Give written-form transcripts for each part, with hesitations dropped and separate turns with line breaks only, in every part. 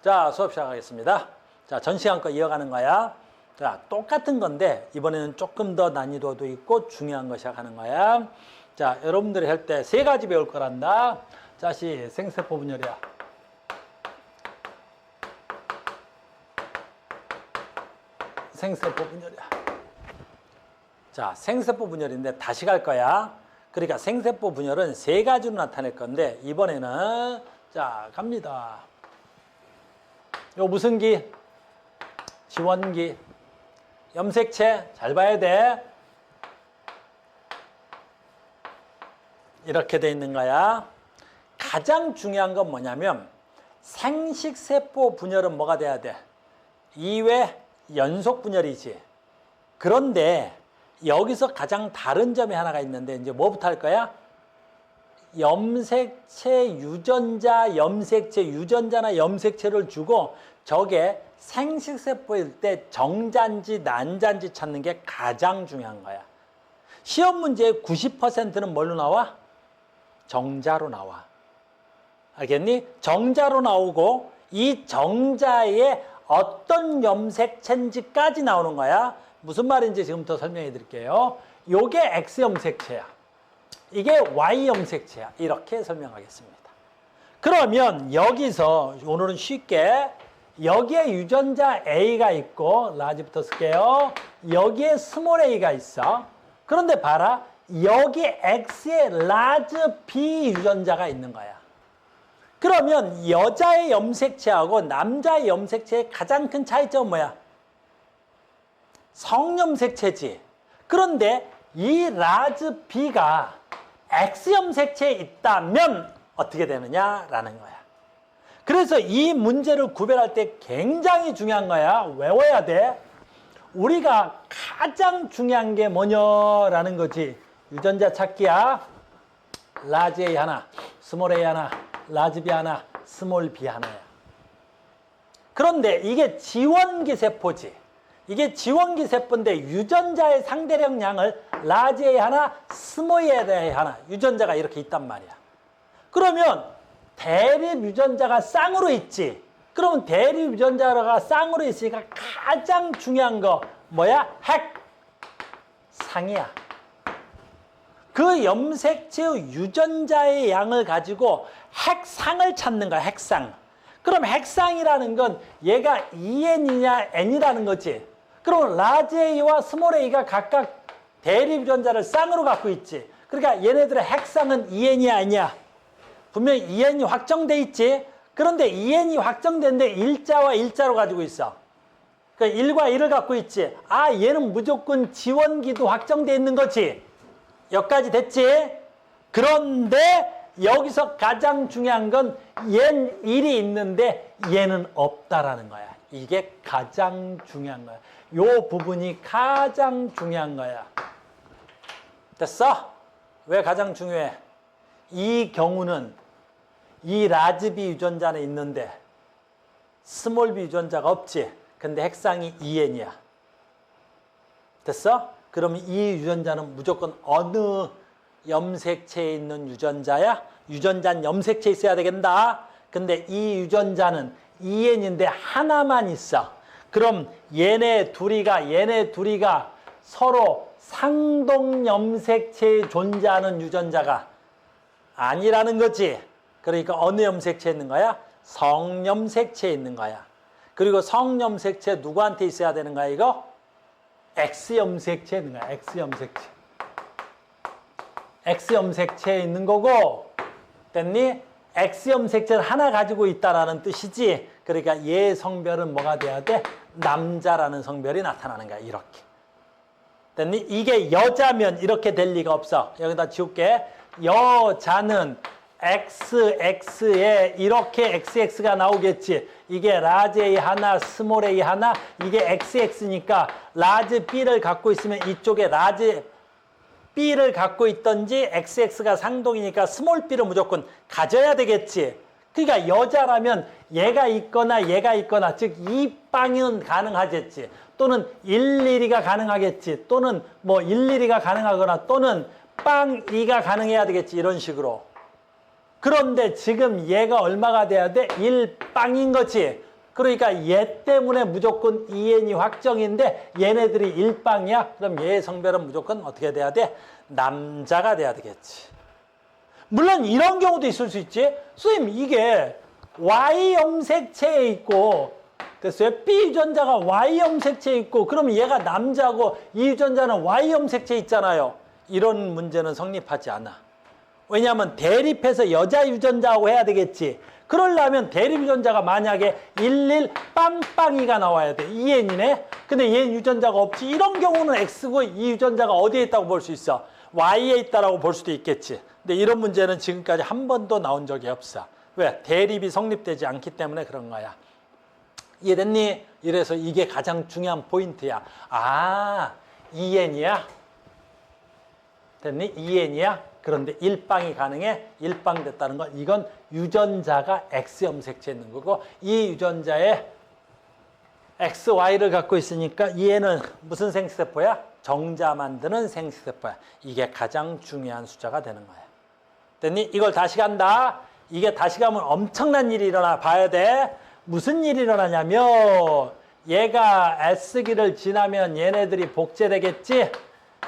자, 수업 시작하겠습니다. 자, 전 시간 거 이어가는 거야. 자, 똑같은 건데 이번에는 조금 더 난이도도 있고 중요한 거 시작하는 거야. 자, 여러분들이 할 때 세 가지 배울 거란다. 자, 생세포 분열이야. 생세포 분열이야. 자, 생세포 분열인데 다시 갈 거야. 그러니까 생세포 분열은 세 가지로 나타낼 건데 이번에는 자, 갑니다. 요 무슨 기? 지원기. 염색체 잘 봐야 돼. 이렇게 돼 있는 거야. 가장 중요한 건 뭐냐면 생식세포 분열은 뭐가 돼야 돼? 2회 연속 분열이지. 그런데 여기서 가장 다른 점이 하나가 있는데 이제 뭐부터 할 거야? 염색체 유전자, 염색체 유전자나 염색체를 주고 저게 생식세포일 때 정자인지 난자인지 찾는 게 가장 중요한 거야. 시험 문제의 90%는 뭘로 나와? 정자로 나와. 알겠니? 정자로 나오고 이 정자에 어떤 염색체인지까지 나오는 거야. 무슨 말인지 지금부터 설명해 드릴게요. 요게 X 염색체야. 이게 Y 염색체야. 이렇게 설명하겠습니다. 그러면 여기서 오늘은 쉽게 여기에 유전자 A가 있고 라지부터 쓸게요. 여기에 스몰 A가 있어. 그런데 봐라. 여기 X에 라지 B 유전자가 있는 거야. 그러면 여자의 염색체하고 남자의 염색체의 가장 큰 차이점은 뭐야? 성염색체지. 그런데 이 라지 B가 X 염색체에 있다면 어떻게 되느냐라는 거야. 그래서 이 문제를 구별할 때 굉장히 중요한 거야. 외워야 돼. 우리가 가장 중요한 게 뭐냐라는 거지. 유전자 찾기야. 라지 A 하나, 스몰 A 하나, 라지 B 하나, 스몰 B 하나야. 그런데 이게 지원기 세포지. 이게 지원기 세포인데 유전자의 상대령 양을 라지 A 하나, 스몰 A 하나 유전자가 이렇게 있단 말이야. 그러면 대립 유전자가 쌍으로 있지. 그러면 대립 유전자가 쌍으로 있으니까 가장 중요한 거 뭐야? 핵상이야. 그 염색체 유전자의 양을 가지고 핵상을 찾는 거야. 핵상. 그럼 핵상이라는 건 얘가 EN이냐 N이라는 거지. 그럼 라지 A와 스몰 A가 각각 대립 유전자를 쌍으로 갖고 있지. 그러니까 얘네들의 핵상은 EN이야 아니야? 분명히 EN이 확정돼 있지. 그런데 EN이 확정된데 일자와 일자로 가지고 있어. 그러니까 1과 1을 갖고 있지. 아, 얘는 무조건 지원기도 확정돼 있는 거지. 여기까지 됐지? 그런데 여기서 가장 중요한 건 얘는 1이 있는데 얘는 없다라는 거야. 이게 가장 중요한 거야. 요 부분이 가장 중요한 거야. 됐어? 왜 가장 중요해? 이 경우는 이 라지 B 유전자는 있는데 스몰 B 유전자가 없지. 근데 핵상이 EN이야. 됐어? 그럼 이 유전자는 무조건 어느 염색체에 있는 유전자야? 유전자는 염색체에 있어야 되겠다. 근데 이 유전자는 EN인데 하나만 있어. 그럼 얘네 둘이가 서로 상동 염색체에 존재하는 유전자가 아니라는 거지. 그러니까 어느 염색체에 있는 거야? 성염색체에 있는 거야. 그리고 성염색체 누구한테 있어야 되는 거야 이거? X염색체에 있는 거야. X염색체. X염색체에 있는 거고 됐니? X염색체를 하나 가지고 있다라는 뜻이지. 그러니까 얘 성별은 뭐가 돼야 돼? 남자라는 성별이 나타나는 거야. 이렇게. 됐니? 이게 여자면 이렇게 될 리가 없어. 여기다 지울게. 여자는 XX에 이렇게 XX가 나오겠지. 이게 라지 A 하나, 스몰 A 하나, 이게 XX니까 라지 B를 갖고 있으면 이쪽에 라지 B를 갖고 있던지 XX가 상동이니까 스몰 B를 무조건 가져야 되겠지. 그러니까 여자라면 얘가 있거나 즉 이 빵은 가능하겠지. 또는 112가 가능하겠지. 또는 뭐 112가 가능하거나 또는 빵 2가 가능해야 되겠지. 이런 식으로. 그런데 지금 얘가 얼마가 돼야 돼? 1빵인 거지. 그러니까 얘 때문에 무조건 EN이 확정인데 얘네들이 일방이야. 그럼 얘의 성별은 무조건 어떻게 돼야 돼? 남자가 돼야 되겠지. 물론 이런 경우도 있을 수 있지. 선생님 이게 Y 염색체에 있고 됐어요? B 유전자가 Y 염색체에 있고 그러면 얘가 남자고 이 유전자는 Y 염색체에 있잖아요. 이런 문제는 성립하지 않아. 왜냐하면 대립해서 여자 유전자하고 해야 되겠지. 그러려면 대립 유전자가 만약에 11 빵빵이가 나와야 돼. EN이네. 근데 얘 유전자가 없지. 이런 경우는 X고 이 유전자가 어디에 있다고 볼 수 있어? Y에 있다라고 볼 수도 있겠지. 근데 이런 문제는 지금까지 한 번도 나온 적이 없어. 왜? 대립이 성립되지 않기 때문에 그런 거야. 이해됐니? 이래서 이게 가장 중요한 포인트야. 아, EN이야? 됐니? EN이야? 그런데 일방이 가능해? 일방 됐다는 건 이건 유전자가 X 염색체에 있는 거고 이 유전자에 XY를 갖고 있으니까 얘는 무슨 생식세포야? 정자 만드는 생식세포야. 이게 가장 중요한 숫자가 되는 거야. 됐니? 이걸 다시 간다. 이게 다시 가면 엄청난 일이 일어나 봐야 돼. 무슨 일이 일어나냐면 얘가 S기를 지나면 얘네들이 복제되겠지?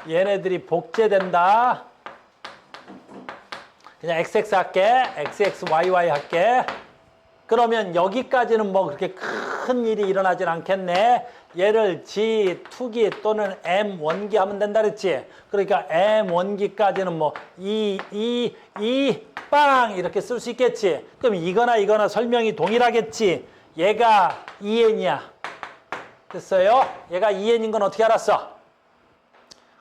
얘네들이 복제된다. 그냥 XX 할게. XXYY 할게. 그러면 여기까지는 뭐 그렇게 큰 일이 일어나진 않겠네. 얘를 G2기 또는 M1기 하면 된다 그랬지. 그러니까 M1기까지는 뭐 빵 이렇게 쓸 수 있겠지. 그럼 이거나 설명이 동일하겠지. 얘가 EN이야. 됐어요? 얘가 EN인 건 어떻게 알았어?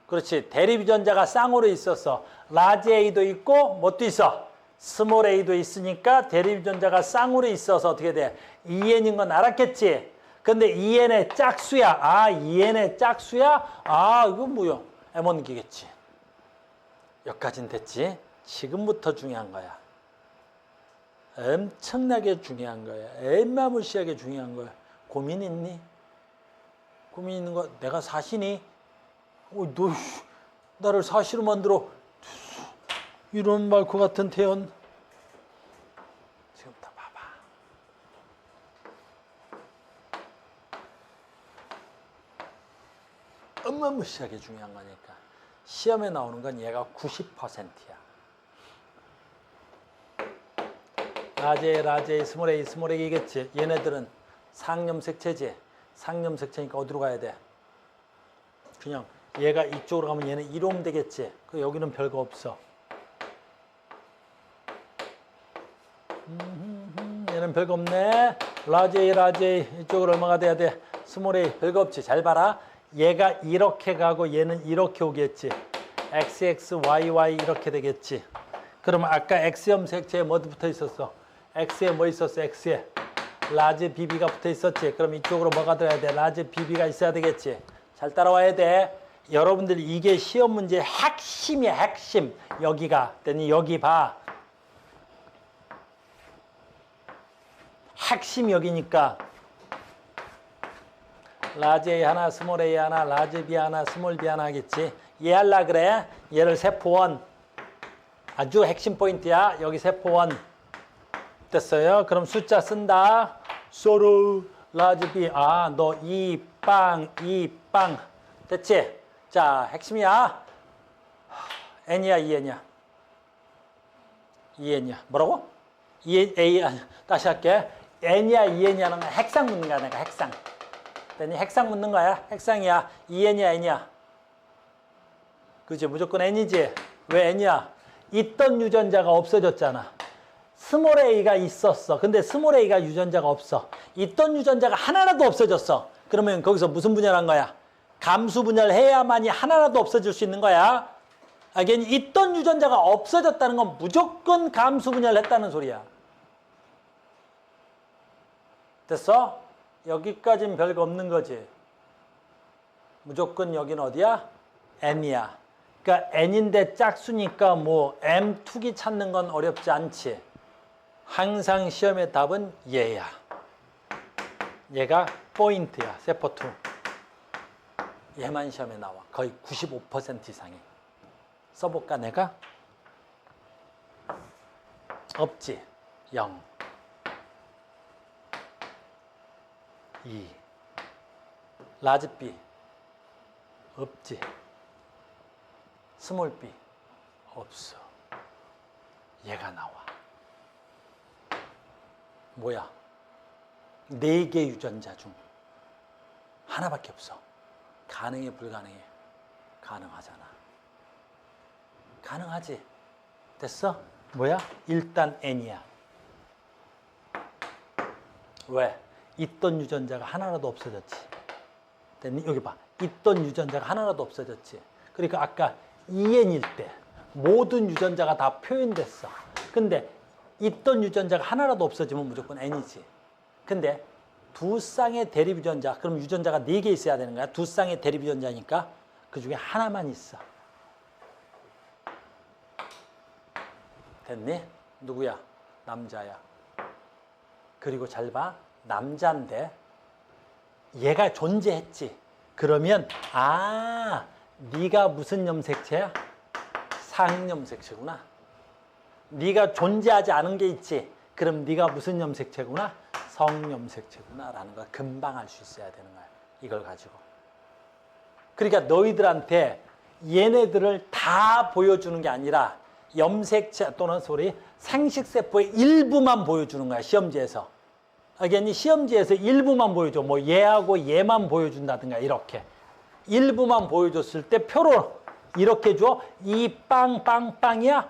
그렇지. 대립 유전자가 쌍으로 있어서 라지 A도 있고 뭣도 있어? 스몰 A도 있으니까 대립 유전자가 쌍으로 있어서 어떻게 돼? EN인 건 알았겠지? 근데 EN의 짝수야. 아, EN의 짝수야? 아, 이거 뭐야? M1기겠지. 여기까지는 됐지? 지금부터 중요한 거야. 엄청나게 중요한 거야. 엠마무시하게 중요한 거야. 고민 있니? 고민 있는 거 내가 사시니? 너 나를 사시로 만들어. 이런 말코 같은 태연. 지금부터 봐봐. 엄마무시하게 중요한 거니까. 시험에 나오는 건 얘가 90%야. 라제, 스몰 A겠지. 얘네들은 상염색체지. 상염색체니까 어디로 가야 돼? 그냥 얘가 이쪽으로 가면 얘는 1옴 되겠지. 그 여기는 별거 없어. 얘는 별거 없네. 라제 이쪽으로 얼마가 돼야 돼? 스몰 A 별거 없지. 잘 봐라. 얘가 이렇게 가고 얘는 이렇게 오겠지. XXYY 이렇게 되겠지. 그러면 아까 X염색체에 뭐 붙어 있었어? X에 뭐 있었어? X에 라지 BB가 붙어 있었지. 그럼 이쪽으로 뭐가 들어야 돼? 라지 BB가 있어야 되겠지. 잘 따라와야 돼. 여러분들 이게 시험 문제의 핵심이야. 핵심. 여기가. 됐니? 여기 봐. 핵심 여기니까 라지 A 하나, 스몰 A 하나, 라지 B 하나, 스몰 B 하나 하겠지. 얘 할라 그래. 얘를 세포1. 아주 핵심 포인트야. 여기 세포1. 됐어요? 그럼 숫자 쓴다. 소로 라지 B. 아, 너 이 빵. 됐지? 자, 핵심이야. N이야, EN이야? EN이야. 뭐라고? A, 다시 할게. N이야, EN이야는 핵상 묻는 거야, 내가 핵상. 됐니? 핵상 묻는 거야. 핵상이야. EN이야, N이야? 그지? 무조건 N이지? 왜 N이야? 있던 유전자가 없어졌잖아. 스몰 A가 있었어. 근데 스몰 A가 유전자가 없어. 있던 유전자가 하나라도 없어졌어. 그러면 거기서 무슨 분열한 거야? 감수 분열해야만이 하나라도 없어질 수 있는 거야. again, 있던 유전자가 없어졌다는 건 무조건 감수 분열했다는 소리야. 됐어? 여기까지는 별거 없는 거지. 무조건 여기는 어디야? N이야. 그러니까 N인데 짝수니까 뭐 M2기 찾는 건 어렵지 않지. 항상 시험의 답은 얘야. 얘가 포인트야. 세포2. 얘만 시험에 나와. 거의 95% 이상이. 써볼까 내가? 없지. 0. 2. 라지 B 없지. 스몰 B 없어. 얘가 나와. 뭐야? 4개 유전자 중 하나밖에 없어. 가능해, 불가능해? 가능하잖아. 가능하지? 됐어? 뭐야? 일단 N이야. 왜? 있던 유전자가 하나라도 없어졌지. 됐니? 여기 봐. 있던 유전자가 하나라도 없어졌지. 그러니까 아까 2N일 때 모든 유전자가 다 표현됐어. 근데 있던 유전자가 하나라도 없어지면 무조건 N이지. 근데 두 쌍의 대립 유전자, 그럼 유전자가 4개 있어야 되는 거야. 두 쌍의 대립 유전자니까 그 중에 하나만 있어. 됐니? 누구야? 남자야. 그리고 잘 봐. 남자인데 얘가 존재했지. 그러면 네가 무슨 염색체야? 상염색체구나. 네가 존재하지 않은 게 있지. 그럼 네가 무슨 염색체구나? 성염색체구나 라는 걸 금방 알 수 있어야 되는 거야. 이걸 가지고. 그러니까 너희들한테 얘네들을 다 보여주는 게 아니라 염색체 또는 생식세포의 일부만 보여주는 거야. 시험지에서. 알겠니? 시험지에서 일부만 보여줘. 뭐 얘하고 얘만 보여준다든가 이렇게. 일부만 보여줬을 때 표로 이렇게 줘. 이 빵빵빵이야?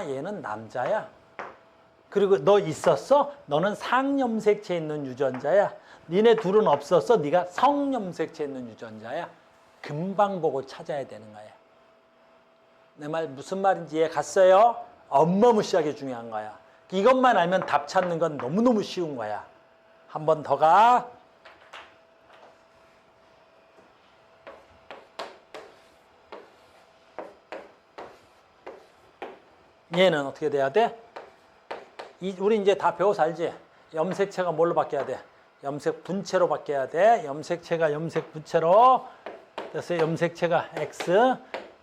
얘는 남자야. 그리고 너 있었어? 너는 상염색체에 있는 유전자야. 니네 둘은 없었어? 네가 성염색체에 있는 유전자야. 금방 보고 찾아야 되는 거야. 내 말 무슨 말인지 이해 갔어요? 어마무시하게 중요한 거야. 이것만 알면 답 찾는 건 너무너무 쉬운 거야. 한 번 더 가. 얘는 어떻게 돼야 돼? 우리 이제 다 배워서 알지? 염색체가 뭘로 바뀌어야 돼? 염색 분체로 바뀌어야 돼. 염색체가 염색 분체로. 그래서 염색체가 X,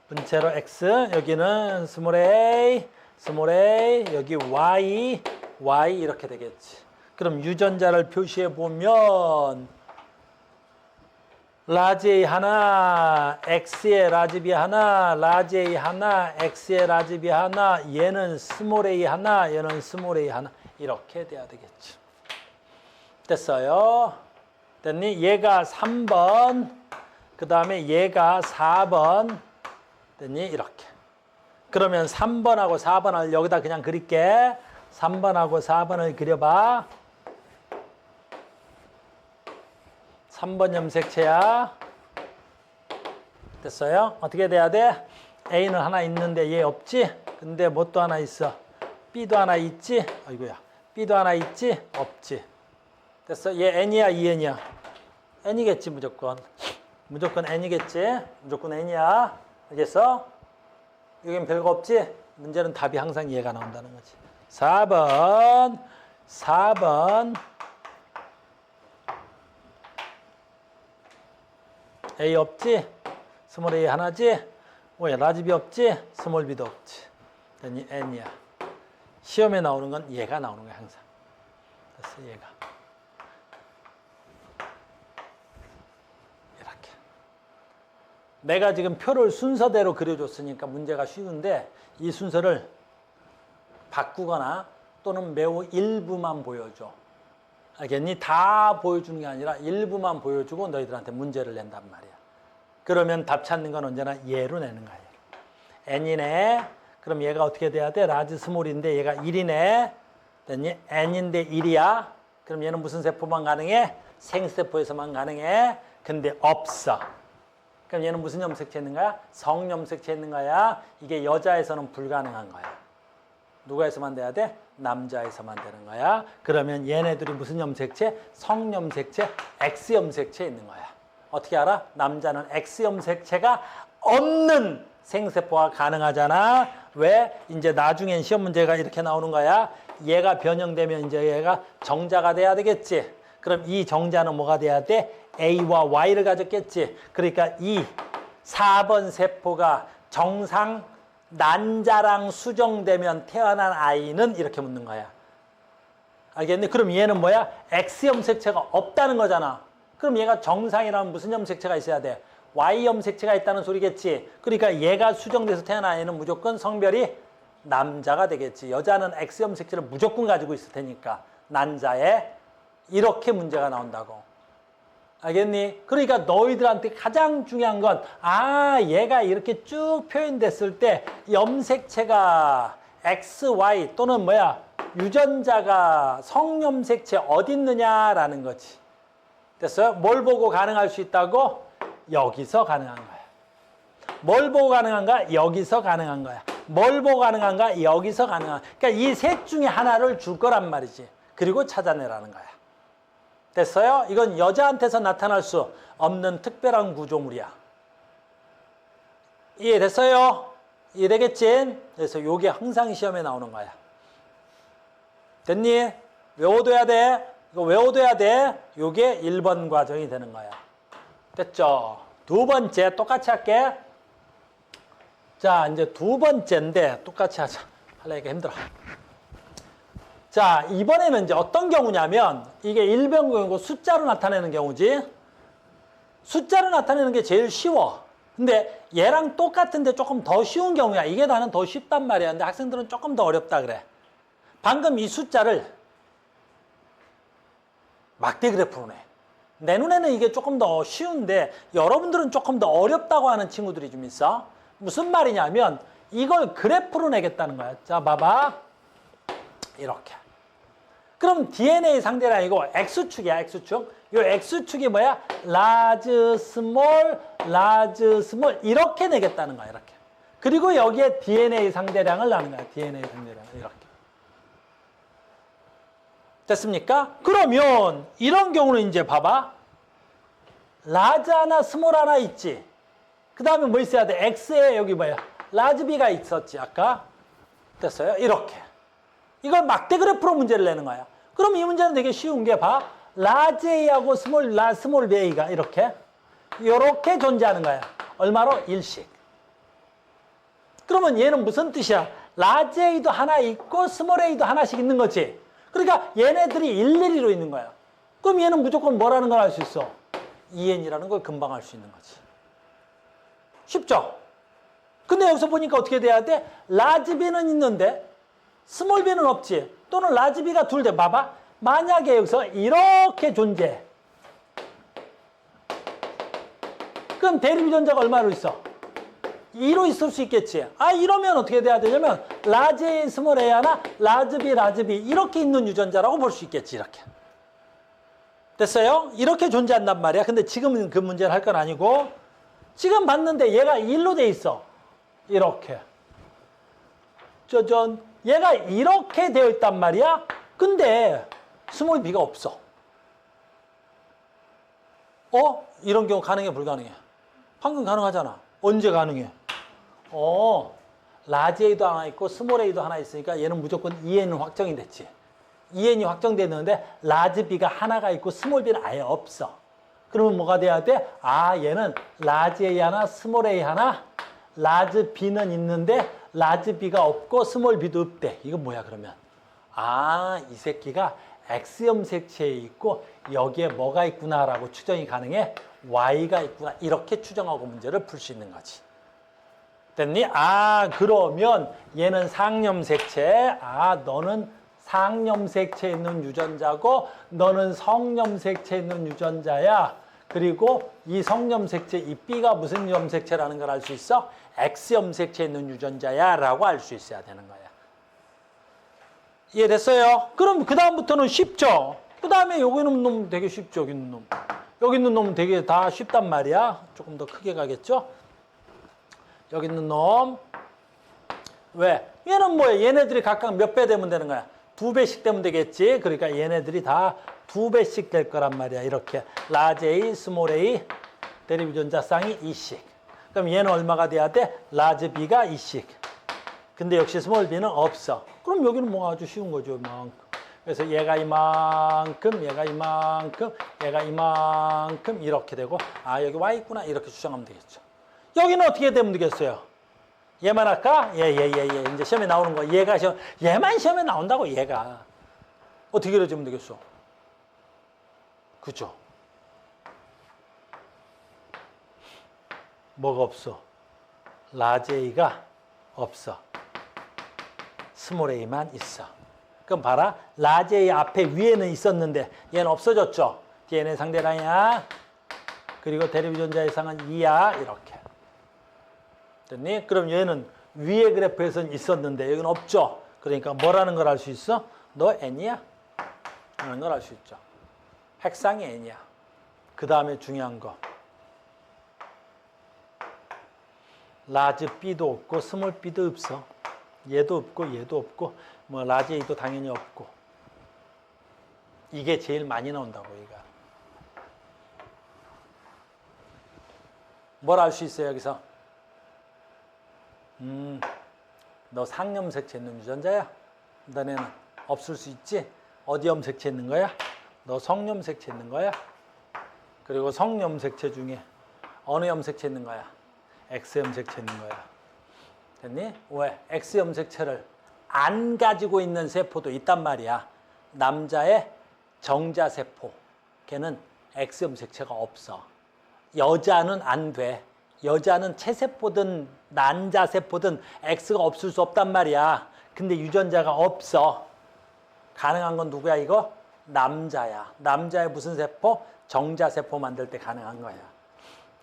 분체로 X. 여기는 스몰 a, 여기 Y, 이렇게 되겠지. 그럼 유전자를 표시해 보면 라지 A 하나, X에 라지 B 하나, 라지 A 하나, X에 라지 B 하나, 얘는 스몰 a 하나, 얘는 스몰 a 하나 이렇게 돼야 되겠죠. 됐어요? 됐니? 얘가 3번, 그 다음에 얘가 4번, 됐니? 이렇게. 그러면 3번하고 4번을 여기다 그냥 그릴게. 3번하고 4번을 그려봐. 3번 염색체야. 됐어요? 어떻게 돼야 돼? A는 하나 있는데 얘 없지? 근데 뭐 또 하나 있어? B도 하나 있지? 아이고야. B도 하나 있지? 없지. 됐어? 얘 N이야, EN이야? N이겠지, 무조건. 무조건 N이겠지? 무조건 N이야. 알겠어? 여긴 별거 없지? 문제는 답이 항상 얘가 나온다는 거지. 4번. A 없지? 스몰 A 하나지? 뭐야, 라지 B 없지? 스몰 B도 없지. 됐니? N이야. 시험에 나오는 건 얘가 나오는 거야, 항상. 됐어, 얘가. 이렇게. 내가 지금 표를 순서대로 그려줬으니까 문제가 쉬운데 이 순서를 바꾸거나 또는 매우 일부만 보여줘. 알겠니? 다 보여주는 게 아니라 일부만 보여주고 너희들한테 문제를 낸단 말이야. 그러면 답 찾는 건 언제나 얘로 내는 거야. N이네. 그럼 얘가 어떻게 돼야 돼? 라지 스몰인데 얘가 1이네. 됐니? N인데 1이야. 그럼 얘는 무슨 세포만 가능해? 생세포에서만 가능해. 근데 없어. 그럼 얘는 무슨 염색체 있는 거야? 성염색체 있는 거야. 이게 여자에서는 불가능한 거야. 누가에서만 돼야 돼? 남자에서만 되는 거야. 그러면 얘네들이 무슨 염색체? 성염색체, X염색체 있는 거야. 어떻게 알아? 남자는 X염색체가 없는 생세포가 가능하잖아. 왜? 이제 나중엔 시험 문제가 이렇게 나오는 거야. 얘가 변형되면 이제 얘가 정자가 돼야 되겠지. 그럼 이 정자는 뭐가 돼야 돼? A와 Y를 가졌겠지. 그러니까 이 4번 세포가 정상 난자랑 수정되면 태어난 아이는 이렇게 묻는 거야. 알겠니? 그럼 얘는 뭐야? X염색체가 없다는 거잖아. 그럼 얘가 정상이라면 무슨 염색체가 있어야 돼? Y 염색체가 있다는 소리겠지. 그러니까 얘가 수정돼서 태어난 애는 무조건 성별이 남자가 되겠지. 여자는 X 염색체를 무조건 가지고 있을 테니까. 난자에 이렇게 문제가 나온다고. 알겠니? 그러니까 너희들한테 가장 중요한 건 얘가 이렇게 쭉 표현됐을 때 염색체가 X, Y 또는 유전자가 성염색체 어디 있느냐라는 거지. 됐어요? 뭘 보고 가능할 수 있다고? 여기서 가능한 거야. 뭘 보고 가능한가? 여기서 가능한 거야. 뭘 보고 가능한가? 여기서 가능한 거야. 그러니까 이 셋 중에 하나를 줄 거란 말이지. 그리고 찾아내라는 거야. 됐어요? 이건 여자한테서 나타날 수 없는 특별한 구조물이야. 이해됐어요? 이해되겠지? 그래서 요게 항상 시험에 나오는 거야. 됐니? 외워둬야 돼. 이거 외워둬야 돼. 요게 1번 과정이 되는 거야. 됐죠? 두 번째 똑같이 할게. 자, 이제 두 번째인데 똑같이 하자. 하려니까 힘들어. 자, 이번에는 이제 어떤 경우냐면 이게 일변경우고 숫자로 나타내는 경우지. 숫자로 나타내는 게 제일 쉬워. 근데 얘랑 똑같은데 조금 더 쉬운 경우야. 이게 나는 더 쉽단 말이야. 근데 학생들은 조금 더 어렵다 그래. 방금 이 숫자를 막대 그래프로 내. 내 눈에는 이게 조금 더 쉬운데 여러분들은 조금 더 어렵다고 하는 친구들이 좀 있어. 무슨 말이냐면 이걸 그래프로 내겠다는 거야. 자, 봐봐. 이렇게. 그럼 DNA 상대는 아니고 X축이야, X축. 요 X축이 뭐야? 라지, 스몰, 라지, 스몰. 이렇게 내겠다는 거야, 이렇게. 그리고 여기에 DNA 상대량을 나는 거야, DNA 상대량을. 이렇게. 됐습니까? 그러면 이런 경우는 이제 봐봐. 라지 하나, 스몰 하나 있지. 그 다음에 뭐 있어야 돼? X에 여기 뭐야? 라지 B가 있었지, 아까. 됐어요? 이렇게. 이걸 막대 그래프로 문제를 내는 거야. 그럼 이 문제는 되게 쉬운 게 봐. 라지 A하고 스몰 B가 이렇게 존재하는 거야. 얼마로? 1씩. 그러면 얘는 무슨 뜻이야? 라지 A도 하나 있고 스몰 A도 하나씩 있는 거지. 그러니까 얘네들이 일일이로 있는 거야. 그럼 얘는 무조건 뭐라는 걸 알 수 있어? 2n이라는 걸 금방 알 수 있는 거지. 쉽죠? 근데 여기서 보니까 어떻게 돼야 돼? 라지 B는 있는데 스몰 B는 없지. 또는 라지 B가 둘 돼. 봐봐. 만약에 여기서 이렇게 존재해. 그럼 대립유전자가 얼마로 있어? 2로 있을 수 있겠지. 이러면 어떻게 돼야 되냐면 라지 A, 스몰 A 하나, 라지 B 이렇게 있는 유전자라고 볼 수 있겠지. 이렇게. 됐어요? 이렇게 존재한단 말이야. 근데 지금은 그 문제를 할 건 아니고 지금 봤는데 얘가 1로 돼 있어. 이렇게. 짜잔. 얘가 이렇게 되어 있단 말이야. 근데 스몰 b가 없어. 이런 경우 가능해, 불가능해? 방금 가능하잖아. 언제 가능해? 라지 A도 하나 있고 스몰 A도 하나 있으니까 얘는 무조건 2N은 확정이 됐지. 2N이 확정됐는데 라지 B가 하나가 있고 스몰 B는 아예 없어. 그러면 뭐가 돼야 돼? 얘는 라지 A 하나, 스몰 A 하나, 라지 B는 있는데 라지 B가 없고 스몰 B도 없대. 이건 뭐야 그러면? 이 새끼가 X 염색체에 있고 여기에 뭐가 있구나라고 추정이 가능해? Y가 있구나. 이렇게 추정하고 문제를 풀 수 있는 거지. 됐니? 그러면 얘는 상염색체. 너는 상염색체에 있는 유전자고 너는 성염색체에 있는 유전자야. 그리고 이 성염색체, 이 B가 무슨 염색체라는 걸 알 수 있어? X염색체에 있는 유전자야 라고 알 수 있어야 되는 거야. 이해됐어요? 그럼 그 다음부터는 쉽죠? 그 다음에 여기 있는 놈 되게 쉽죠? 여기 있는 놈. 여기 있는 놈은 되게 다 쉽단 말이야. 조금 더 크게 가겠죠? 여기 있는 놈. 왜? 얘는 뭐야? 얘네들이 각각 몇 배 되면 되는 거야? 2배씩 되면 되겠지? 그러니까 얘네들이 다 2배씩 될 거란 말이야. 이렇게. 라지 A, 스몰 A, 대립유전자 쌍이 2씩. 그럼 얘는 얼마가 돼야 돼? 라지 B가 2씩. 근데 역시 스몰 B는 없어. 그럼 여기는 뭐 아주 쉬운 거죠. 이만큼. 그래서 얘가 이만큼, 얘가 이만큼, 얘가 이만큼 이렇게 되고 여기 Y 있구나 이렇게 추정하면 되겠죠. 여기는 어떻게 되면 되겠어요? 얘만 할까? 이제 시험에 나오는 거. 얘만 시험에 나온다고 얘가. 어떻게 그려주면 되겠어? 그죠? 뭐가 없어? 라지 A가 없어. 스몰 a만 있어. 그럼 봐라. 라지 A 앞에 위에는 있었는데 얘는 없어졌죠. DNA 상대량이야. 그리고 대립 유전자 해상은 2야. 이렇게. 됐니? 그럼 얘는 위에 그래프에서는 있었는데 여기는 없죠. 그러니까 뭐라는 걸 알 수 있어? 너 N이야? 라는 걸 알 수 있죠. 핵상이 N이야. 그 다음에 중요한 거. 라지 B도 없고 스몰 B도 없어. 얘도 없고 얘도 없고 뭐 라지 A도 당연히 없고. 이게 제일 많이 나온다고 얘가. 뭘 알 수 있어요 여기서? 너 상염색체 있는 유전자야? 너네는 없을 수 있지? 어디 염색체 있는 거야? 너 성염색체 있는 거야? 그리고 성염색체 중에 어느 염색체 있는 거야? X염색체 있는 거야. 됐니? 왜? X염색체를 안 가지고 있는 세포도 있단 말이야. 남자의 정자세포. 걔는 X염색체가 없어. 여자는 안 돼. 여자는 체세포든 난자세포든 X가 없을 수 없단 말이야. 근데 유전자가 없어. 가능한 건 누구야 이거? 남자야. 남자의 무슨 세포? 정자세포 만들 때 가능한 거야.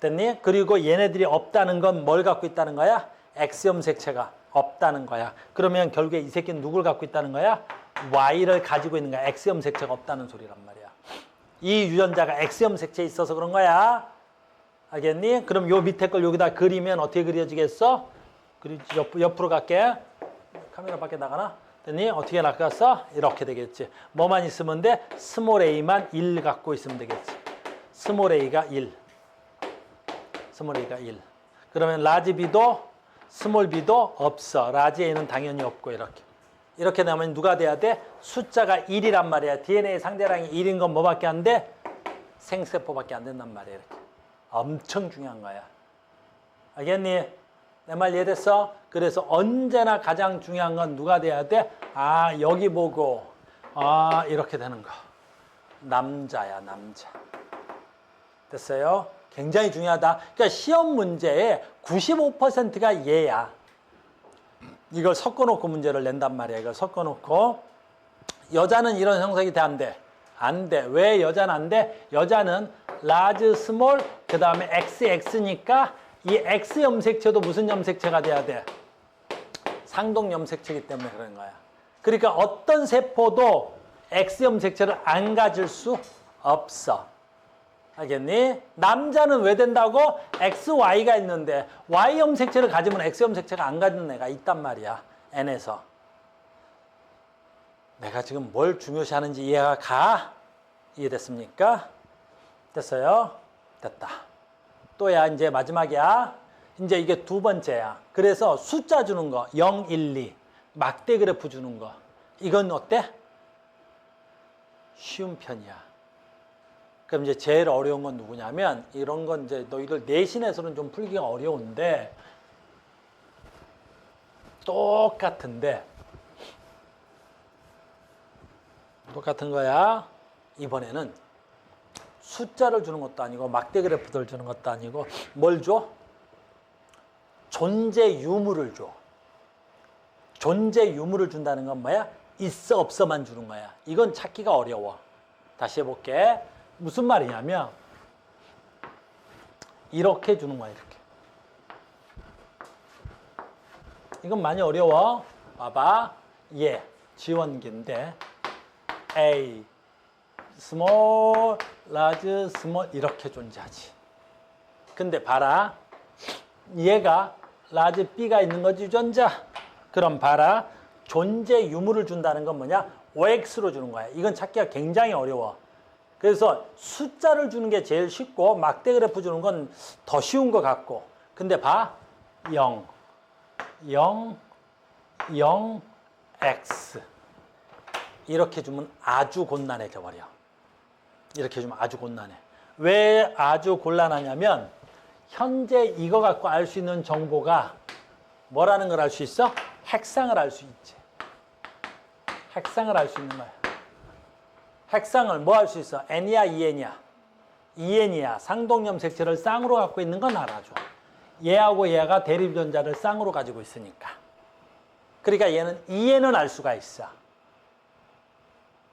됐니? 그리고 얘네들이 없다는 건 뭘 갖고 있다는 거야? X염색체가 없다는 거야. 그러면 결국에 이 새끼는 누굴 갖고 있다는 거야? Y를 가지고 있는 거야. X염색체가 없다는 소리란 말이야. 이 유전자가 X염색체에 있어서 그런 거야. 알겠니? 그럼 요 밑에 걸 여기다 그리면 어떻게 그려지겠어? 옆으로 갈게. 카메라 밖에 나가나? 됐니? 어떻게 나갔어? 이렇게 되겠지. 뭐만 있으면 돼? 스몰 a만 1 갖고 있으면 되겠지. 스몰 a가 1. 스몰 a가 1. 그러면 라지 b도 스몰 b도 없어. 라지 a는 당연히 없고 이렇게. 이렇게 되면 누가 돼야 돼? 숫자가 1이란 말이야. DNA 상대량이 1인 건 뭐밖에 안 돼? 생세포밖에 안 된단 말이야. 이렇게. 엄청 중요한 거야. 알겠니? 내 말 이해됐어? 그래서 언제나 가장 중요한 건 누가 돼야 돼? 아, 여기 보고 이렇게 되는 거. 남자야, 남자. 됐어요? 굉장히 중요하다. 그러니까 시험 문제의 95%가 얘야. 이걸 섞어놓고 문제를 낸단 말이야. 이걸 섞어놓고. 여자는 이런 형성이 돼, 안 돼? 안 돼. 왜 여자는 안 돼? 여자는 라지, 스몰, 그 다음에 XX,X니까 이 X 염색체도 무슨 염색체가 돼야 돼? 상동 염색체이기 때문에 그런 거야. 그러니까 어떤 세포도 X 염색체를 안 가질 수 없어. 알겠니? 남자는 왜 된다고? XY가 있는데 Y 염색체를 가지면 X 염색체가 안 가지는 애가 있단 말이야. N에서. 내가 지금 뭘 중요시하는지 이해가 가? 이해됐습니까? 됐어요? 됐다. 또야 이제 마지막이야. 이제 이게 두 번째야. 그래서 숫자 주는 거 0, 1, 2 막대 그래프 주는 거 이건 어때? 쉬운 편이야. 그럼 이제 제일 어려운 건 누구냐면 이런 건 이제 너희들 내신에서는 좀 풀기가 어려운데 똑같은 거야. 이번에는 숫자를 주는 것도 아니고 막대 그래프들 주는 것도 아니고 뭘 줘? 존재 유무를 줘. 존재 유무를 준다는 건 뭐야? 있어 없어만 주는 거야. 이건 찾기가 어려워. 다시 해볼게. 무슨 말이냐면 이렇게 주는 거야. 이렇게. 이건 많이 어려워. 봐봐. 얘 지원기인데 A 스몰, 라지, 스몰 이렇게 존재하지. 근데 봐라. 얘가 라지 B가 있는 거지 유전자. 그럼 봐라. 존재 유무를 준다는 건 뭐냐? OX로 주는 거야. 이건 찾기가 굉장히 어려워. 그래서 숫자를 주는 게 제일 쉽고 막대 그래프 주는 건 더 쉬운 것 같고. 근데 봐. 0, 0, 0, X 이렇게 주면 아주 곤란해져 버려. 이렇게 주면 아주 곤란해. 왜 아주 곤란하냐면 현재 이거 갖고 알 수 있는 정보가 뭐라는 걸 알 수 있어? 핵상을 알 수 있지. 핵상을 알 수 있는 거야. 핵상을 뭐 할 수 있어? N이야, EN이야? EN이야. 상동염색체를 쌍으로 갖고 있는 건 알아줘. 얘하고 얘가 대립유전자를 쌍으로 가지고 있으니까. 그러니까 얘는 이해는 알 수가 있어.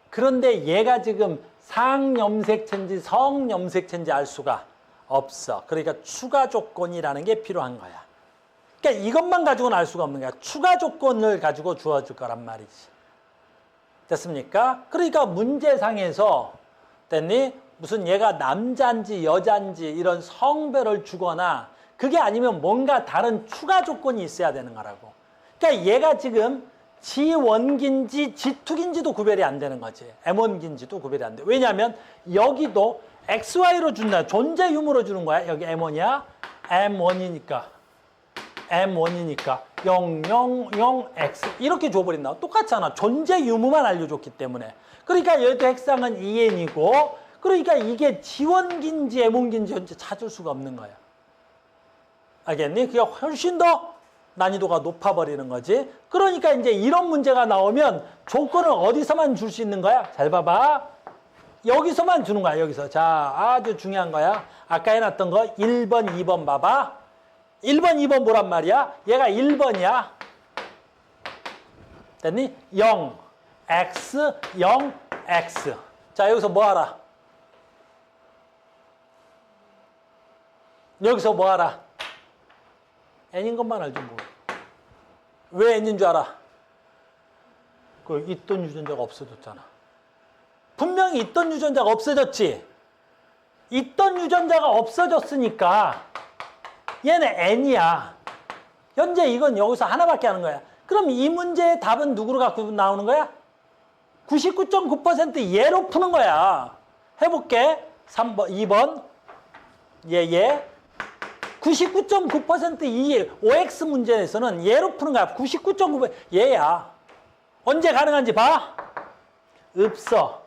그런데 얘가 지금 상염색체인지 성염색체인지 알 수가 없어. 그러니까 추가 조건이라는 게 필요한 거야. 그러니까 이것만 가지고는 알 수가 없는 거야. 추가 조건을 가지고 주어줄 거란 말이지. 됐습니까? 그러니까 문제상에서 됐니? 무슨 얘가 남자인지 여자인지 이런 성별을 주거나 그게 아니면 뭔가 다른 추가 조건이 있어야 되는 거라고. 그러니까 얘가 지금 지원기인지 지투기인지도 구별이 안 되는 거지. M1기인지도 구별이 안 돼. 왜냐하면 여기도 XY로 준다. 존재 유무로 주는 거야. 여기 M1이야. M1이니까. M1이니까 000X 이렇게 줘버린다. 똑같잖아. 존재 유무만 알려줬기 때문에. 그러니까 얘도 핵상은 2N이고 그러니까 이게 지원기인지 M1기인지 현재 찾을 수가 없는 거야. 알겠니? 그게 훨씬 더 난이도가 높아버리는 거지. 그러니까 이제 이런 문제가 나오면 조건을 어디서만 줄 수 있는 거야? 잘 봐봐. 여기서만 주는 거야. 여기서. 자, 아주 중요한 거야. 아까 해놨던 거 1번, 2번 봐봐. 1번, 2번 뭐란 말이야? 얘가 1번이야. 됐니? 0, X, 0, X. 자, 여기서 뭐 하라? 여기서 뭐 하라? N인 것만 알지 뭐. 왜 N인 줄 알아? 그 있던 유전자가 없어졌잖아. 분명히 있던 유전자가 없어졌지. 있던 유전자가 없어졌으니까 얘는 N이야. 현재 이건 여기서 하나밖에 하는 거야. 그럼 이 문제의 답은 누구로 갖고 나오는 거야? 99.9% 얘로 푸는 거야. 해볼게. 3번, 2번. 얘. 99.9% 이 OX 문제에서는 얘로 푸는 거야. 99.9% 얘야. 언제 가능한지 봐. 없어.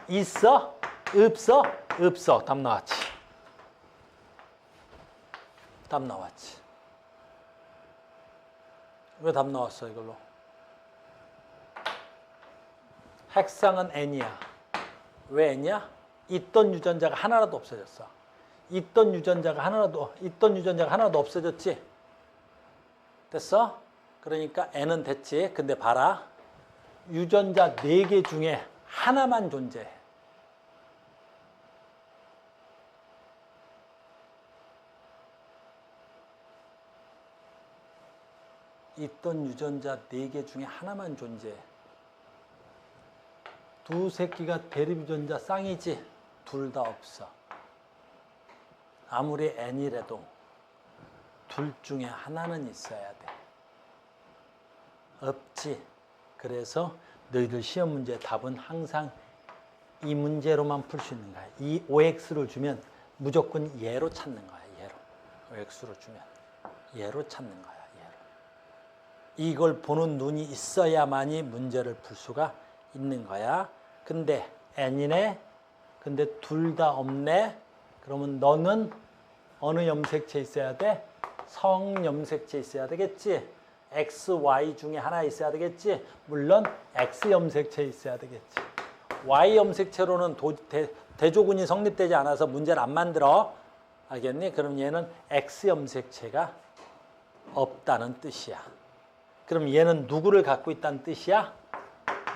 있어. 없어. 없어. 답 나왔지. 답 나왔지. 왜 답 나왔어 이걸로? 핵상은 N이야. 왜 N이야? 있던 유전자가 하나라도 없어졌어. 있던 유전자가 하나도 없어졌지. 됐어? 그러니까 N은 됐지. 근데 봐라. 유전자 4개 중에 하나만 존재해. 있던 유전자 4개 중에 하나만 존재해. 두 새끼가 대립 유전자 쌍이지. 둘 다 없어. 아무리 N이라도 둘 중에 하나는 있어야 돼. 없지. 그래서 너희들 시험 문제 답은 항상 이 문제로만 풀 수 있는 거야. 이 OX를 주면 무조건 얘로 찾는 거야. 얘로. OX로 주면 얘로 찾는 거야. 얘로. 이걸 보는 눈이 있어야만이 문제를 풀 수가 있는 거야. 근데 N이네. 근데 둘 다 없네. 그러면 너는 어느 염색체 있어야 돼? 성염색체 있어야 되겠지? X, Y 중에 하나 있어야 되겠지? 물론 X 염색체 있어야 되겠지. Y 염색체로는 대조군이 성립되지 않아서 문제를 안 만들어. 알겠니? 그럼 얘는 X 염색체가 없다는 뜻이야. 그럼 얘는 누구를 갖고 있다는 뜻이야?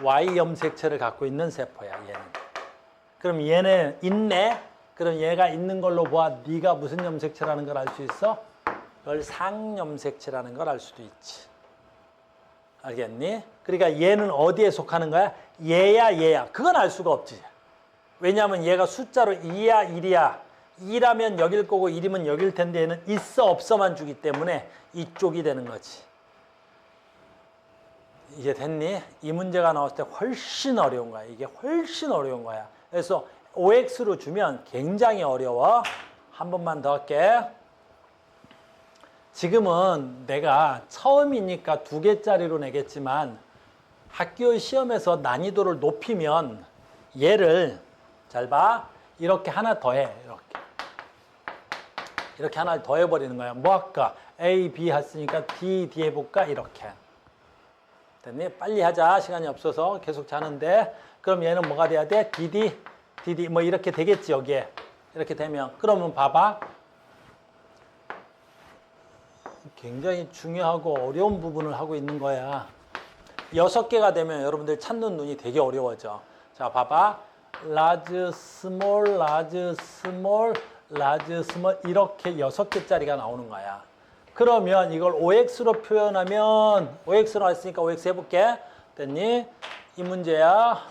Y 염색체를 갖고 있는 세포야, 얘는. 그럼 얘는 있네? 그럼 얘가 있는 걸로 보아 네가 무슨 염색체라는 걸 알 수 있어? 그걸 상염색체라는 걸 알 수도 있지. 알겠니? 그러니까 얘는 어디에 속하는 거야? 얘야. 그건 알 수가 없지. 왜냐하면 얘가 숫자로 2야, 1이야. 2라면 여길 거고 1이면 여길 텐데 얘는 있어, 없어만 주기 때문에 이쪽이 되는 거지. 이게 됐니? 이 문제가 나왔을 때 훨씬 어려운 거야. 이게 훨씬 어려운 거야. 그래서 OX로 주면 굉장히 어려워. 한 번만 더 할게. 지금은 내가 처음이니까 2개짜리로 내겠지만 학교 시험에서 난이도를 높이면 얘를 잘 봐. 이렇게 하나 더해. 이렇게 하나를 더해버리는 거야. 뭐 할까? A, B 했으니까 D 해볼까? 이렇게. 됐니? 빨리 하자. 시간이 없어서 계속 자는데. 그럼 얘는 뭐가 돼야 돼? DD 뭐 이렇게 되겠지 여기에. 이렇게 되면. 그러면 봐봐. 굉장히 중요하고 어려운 부분을 하고 있는 거야. 6개가 되면 여러분들 찾는 눈이 되게 어려워져. 자, 봐봐. large, small, large, small, large, small 이렇게 6개짜리가 나오는 거야. 그러면 이걸 OX로 표현하면 OX로 했으니까 OX 해볼게. 됐니? 이 문제야.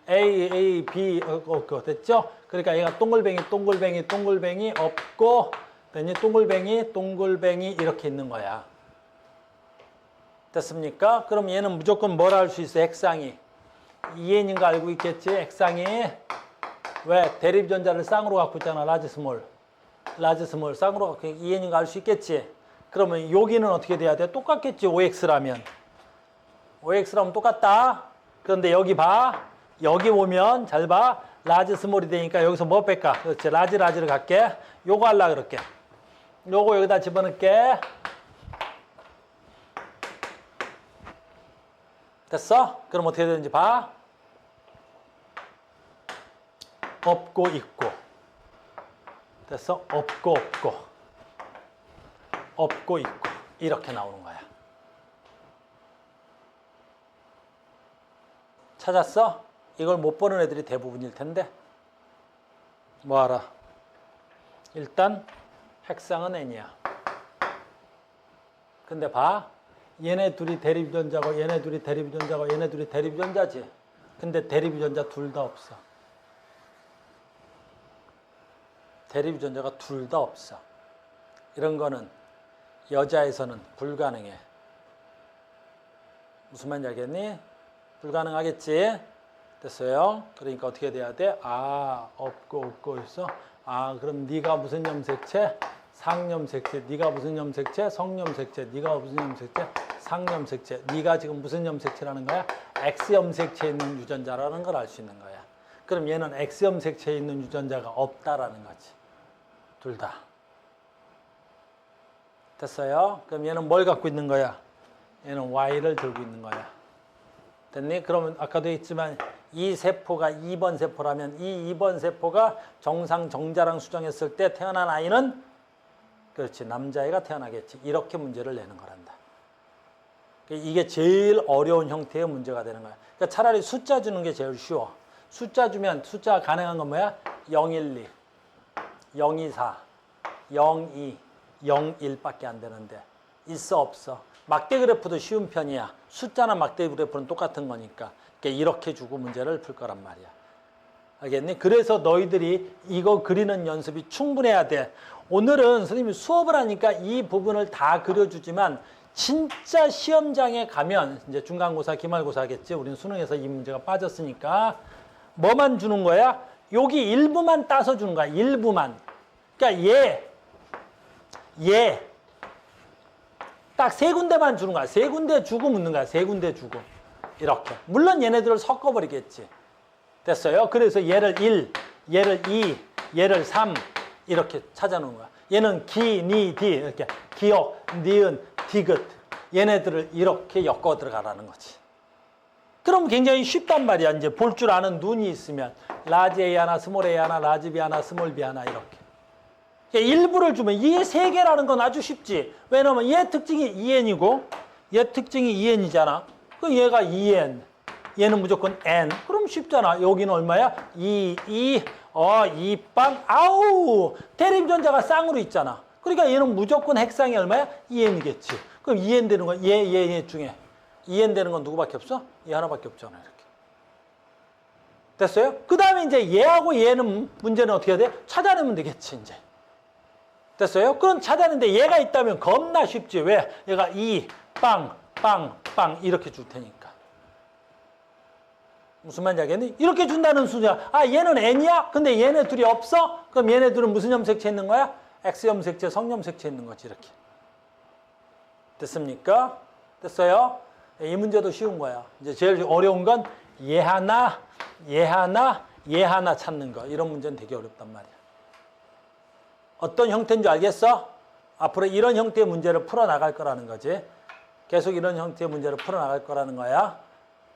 A, B, 됐죠? 그러니까 얘가 동글뱅이 없고 됐니? 동글뱅이 이렇게 있는 거야. 됐습니까? 그럼 얘는 무조건 뭐라 할 수 있어? 핵상이. 2n인 거 알고 있겠지? 핵상이. 왜? 대립전자를 쌍으로 갖고 있잖아. 라지 스몰 쌍으로 갖고 2n인 거 알 수 있겠지? 그러면 여기는 어떻게 돼야 돼? 똑같겠지? OX라면 똑같다. 그런데 여기 봐. 여기 오면 잘 봐. 라지 스몰이 되니까 여기서 뭐 뺄까? 그렇지. 라지를 갈게. 요거 하려고 그럴게. 요거 여기다 집어넣을게. 됐어? 그럼 어떻게 되는지 봐. 없고 있고. 됐어? 없고 있고. 이렇게 나오는 거야. 찾았어? 이걸 못 보는 애들이 대부분일 텐데. 뭐 알아? 일단 핵상은 n이야. 근데 봐. 얘네 둘이 대립전자고 얘네 둘이 대립전자고 얘네 둘이 대립전자지. 근데 대립전자 둘 다 없어. 대립전자가 둘 다 없어. 이런 거는 여자에서는 불가능해. 무슨 말인지 알겠니? 불가능하겠지? 됐어요? 그러니까 어떻게 돼야 돼? 아, 없고 있어. 아, 그럼 네가 무슨 염색체? 상염색체. 네가 무슨 염색체? 성염색체. 네가 무슨 염색체? 상염색체. 네가 지금 무슨 염색체라는 거야? X염색체에 있는 유전자라는 걸 알 수 있는 거야. 그럼 얘는 X염색체에 있는 유전자가 없다라는 거지. 둘 다. 됐어요? 그럼 얘는 뭘 갖고 있는 거야? 얘는 Y를 들고 있는 거야. 됐니? 그러면 아까도 했지만 이 세포가 2번 세포라면 이 2번 세포가 정상 정자랑 수정했을 때 태어난 아이는 그렇지. 남자애가 태어나겠지. 이렇게 문제를 내는 거란다. 이게 제일 어려운 형태의 문제가 되는 거야. 그러니까 차라리 숫자 주는 게 제일 쉬워. 숫자 주면 숫자가 가능한 건 뭐야? 012, 024, 02, 01밖에 안 되는데 있어 없어? 막대 그래프도 쉬운 편이야. 숫자나 막대 그래프는 똑같은 거니까. 그러니까 이렇게 주고 문제를 풀 거란 말이야. 알겠니? 그래서 너희들이 이거 그리는 연습이 충분해야 돼. 오늘은 선생님이 수업을 하니까 이 부분을 다 그려주지만 진짜 시험장에 가면 이제 중간고사, 기말고사겠지. 우리는 수능에서 이 문제가 빠졌으니까 뭐만 주는 거야? 여기 일부만 따서 주는 거야. 일부만. 그러니까 얘 딱 세 군데만 주는 거야. 세 군데 주고 묻는 거야. 세 군데 주고. 이렇게. 물론 얘네들을 섞어버리겠지. 됐어요? 그래서 얘를 1, 얘를 2, 얘를 3 이렇게 찾아놓은 거야. 얘는 기, 니, 디 이렇게 기억, 니은, 디귿 얘네들을 이렇게 엮어 들어가라는 거지. 그럼 굉장히 쉽단 말이야. 이제 볼 줄 아는 눈이 있으면 라지 A 하나, 스몰 A 하나, 라지 B 하나, 스몰 B 하나 이렇게. 일부를 주면 이 세 개라는 건 아주 쉽지. 왜냐면 얘 특징이 2n이고 얘 특징이 2n이잖아. 그럼 얘가 2n. 얘는 무조건 n. 그럼 쉽잖아. 여기는 얼마야? 2빵. 아우! 대립전자가 쌍으로 있잖아. 그러니까 얘는 무조건 핵상이 얼마야? 2n이겠지. 그럼 2n 되는 건 얘 중에 2n 되는 건 누구밖에 없어? 얘 하나밖에 없잖아. 이렇게. 됐어요? 그 다음에 이제 얘하고 얘는 문제는 어떻게 해야 돼? 찾아내면 되겠지, 이제. 됐어요? 그럼 찾아내는데 얘가 있다면 겁나 쉽지. 왜? 얘가 2빵 이렇게 줄 테니까. 무슨 말인지 알겠니? 이렇게 준다는 수냐. 아, 얘는 n이야? 근데 얘네 둘이 없어? 그럼 얘네 둘은 무슨 염색체 있는 거야? X염색체, 성염색체 있는 거지, 이렇게. 됐습니까? 됐어요? 이 문제도 쉬운 거야. 이제 제일 어려운 건 얘 하나 찾는 거. 이런 문제는 되게 어렵단 말이야. 어떤 형태인 줄 알겠어? 앞으로 이런 형태의 문제를 풀어나갈 거라는 거지. 계속 이런 형태의 문제를 풀어나갈 거라는 거야.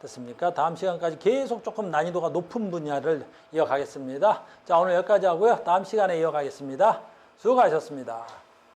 됐습니까? 다음 시간까지 계속 조금 난이도가 높은 분야를 이어가겠습니다. 자, 오늘 여기까지 하고요. 다음 시간에 이어가겠습니다. 수고하셨습니다.